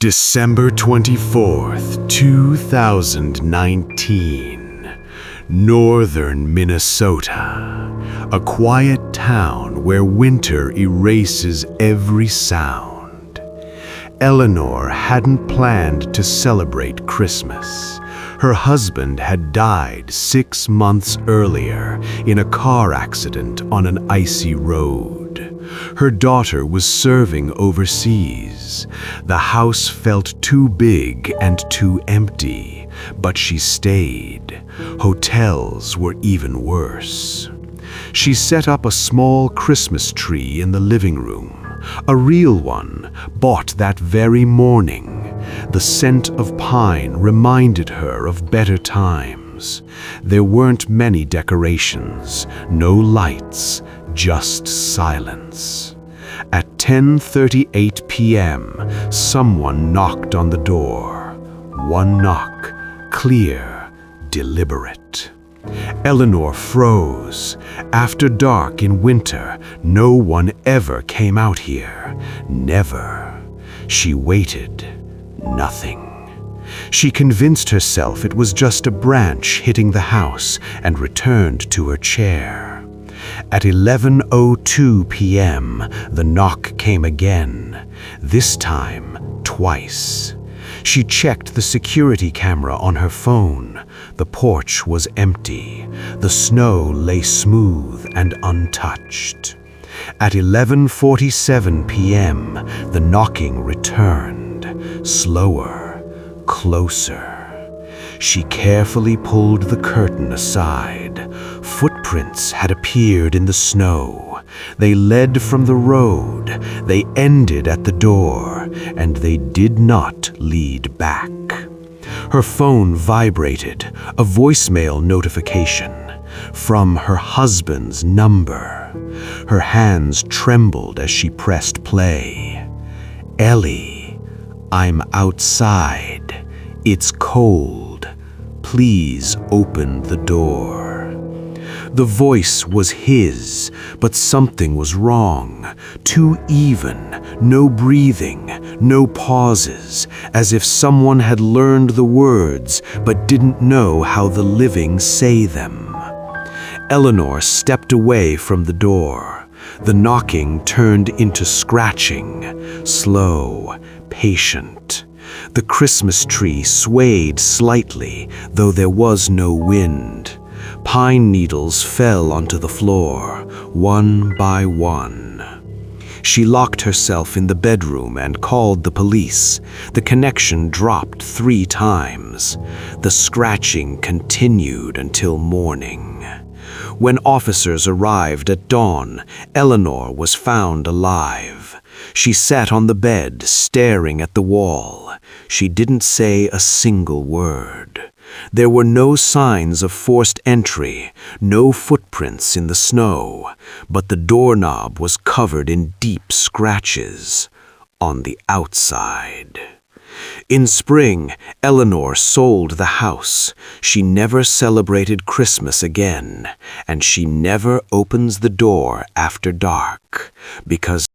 December 24th, 2019. Northern Minnesota. A quiet town where winter erases every sound. Eleanor hadn't planned to celebrate Christmas. Her husband had died 6 months earlier in a car accident on an icy road. Her daughter was serving overseas. The house felt too big and too empty, but she stayed. Hotels were even worse. She set up a small Christmas tree in the living room, a real one, bought that very morning. The scent of pine reminded her of better times. There weren't many decorations, no lights, just silence. At 10:38 p.m., someone knocked on the door. One knock, clear, deliberate. Eleanor froze. After dark in winter, no one ever came out here. Never. She waited. Nothing. She convinced herself it was just a branch hitting the house and returned to her chair. At 11:02 p.m., the knock came again, this time twice. She checked the security camera on her phone. The porch was empty. The snow lay smooth and untouched. At 11:47 p.m., the knocking returned, slower, closer. She carefully pulled the curtain aside. Footprints had appeared in the snow. They led from the road. They ended at the door, and they did not lead back. Her phone vibrated, a voicemail notification from her husband's number. Her hands trembled as she pressed play. "Ellie, I'm outside. It's cold. Please open the door." The voice was his, but something was wrong. Too even, no breathing, no pauses, as if someone had learned the words but didn't know how the living say them. Eleanor stepped away from the door. The knocking turned into scratching, slow, patient. The Christmas tree swayed slightly, though there was no wind. Pine needles fell onto the floor, one by one. She locked herself in the bedroom and called the police. The connection dropped 3 times. The scratching continued until morning. When officers arrived at dawn, Eleanor was found alive. She sat on the bed, staring at the wall. She didn't say a single word. There were no signs of forced entry, no footprints in the snow, but the doorknob was covered in deep scratches on the outside. In spring, Eleanor sold the house. She never celebrated Christmas again, and she never opens the door after dark, because